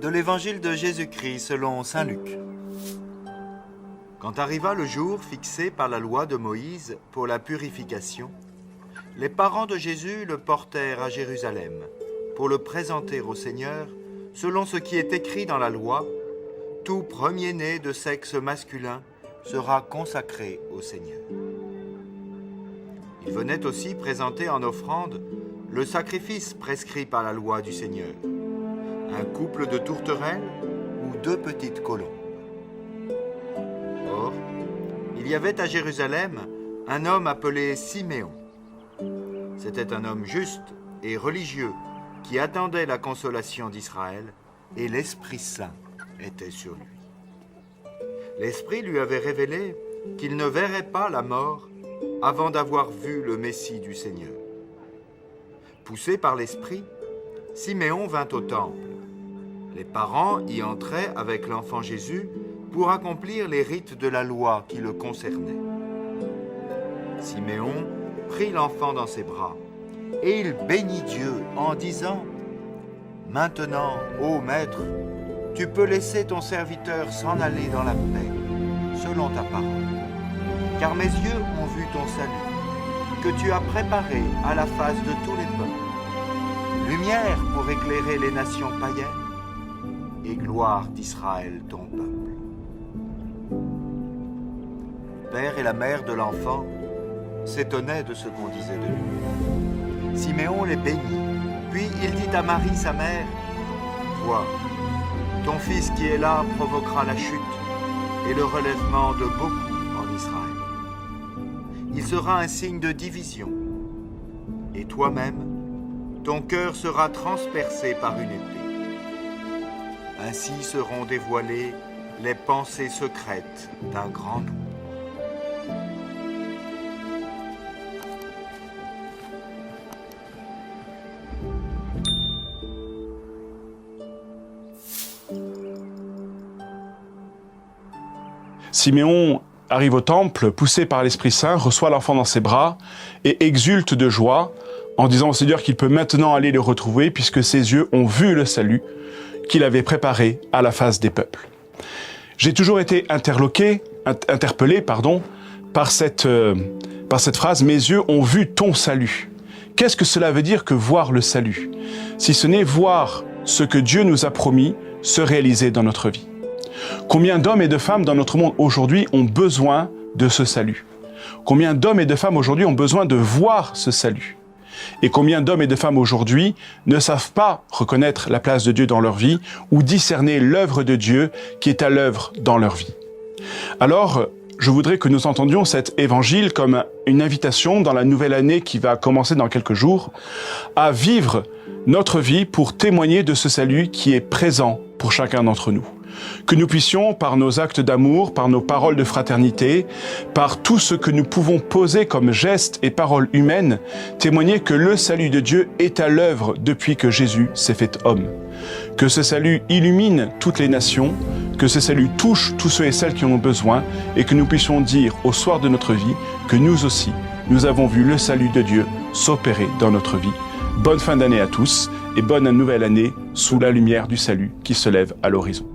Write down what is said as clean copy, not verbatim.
De l'évangile de Jésus-Christ selon saint Luc. Quand arriva le jour fixé par la loi de Moïse pour la purification, les parents de Jésus le portèrent à Jérusalem pour le présenter au Seigneur selon ce qui est écrit dans la loi. Tout premier-né de sexe masculin sera consacré au Seigneur. Il venait aussi présenter en offrande le sacrifice prescrit par la loi du Seigneur, un couple de tourterelles ou 2 petites colombes. Or, il y avait à Jérusalem un homme appelé Siméon. C'était un homme juste et religieux qui attendait la consolation d'Israël, et l'Esprit Saint était sur lui. L'Esprit lui avait révélé qu'il ne verrait pas la mort avant d'avoir vu le Messie du Seigneur. Poussé par l'Esprit, Siméon vint au temple. Les parents y entraient avec l'enfant Jésus pour accomplir les rites de la loi qui le concernaient. Siméon prit l'enfant dans ses bras et il bénit Dieu en disant : « Maintenant, ô Maître, tu peux laisser ton serviteur s'en aller dans la paix, selon ta parole. Car mes yeux ont vu ton salut, que tu as préparé à la face de tous les peuples, lumière pour éclairer les nations païennes, et gloire d'Israël ton peuple. » Le père et la mère de l'enfant s'étonnaient de ce qu'on disait de lui. Siméon les bénit, puis il dit à Marie sa mère : « Vois, ton fils qui est là provoquera la chute et le relèvement de beaucoup en Israël. Il sera un signe de division, et toi-même, ton cœur sera transpercé par une épée. Ainsi seront dévoilées les pensées secrètes d'un grand nombre. » Siméon arrive au temple, poussé par l'Esprit Saint, reçoit l'enfant dans ses bras et exulte de joie en disant au Seigneur qu'il peut maintenant aller le retrouver puisque ses yeux ont vu le salut qu'il avait préparé à la face des peuples. J'ai toujours été interpellé par cette phrase « Mes yeux ont vu ton salut ». Qu'est-ce que cela veut dire que voir le salut? Si ce n'est voir ce que Dieu nous a promis se réaliser dans notre vie. Combien d'hommes et de femmes dans notre monde aujourd'hui ont besoin de ce salut? Combien d'hommes et de femmes aujourd'hui ont besoin de voir ce salut? Et combien d'hommes et de femmes aujourd'hui ne savent pas reconnaître la place de Dieu dans leur vie ou discerner l'œuvre de Dieu qui est à l'œuvre dans leur vie? Alors, je voudrais que nous entendions cet évangile comme une invitation dans la nouvelle année qui va commencer dans quelques jours à vivre notre vie pour témoigner de ce salut qui est présent pour chacun d'entre nous. Que nous puissions, par nos actes d'amour, par nos paroles de fraternité, par tout ce que nous pouvons poser comme gestes et paroles humaines, témoigner que le salut de Dieu est à l'œuvre depuis que Jésus s'est fait homme. Que ce salut illumine toutes les nations, que ce salut touche tous ceux et celles qui en ont besoin, et que nous puissions dire au soir de notre vie que nous aussi, nous avons vu le salut de Dieu s'opérer dans notre vie. Bonne fin d'année à tous et bonne nouvelle année sous la lumière du salut qui se lève à l'horizon.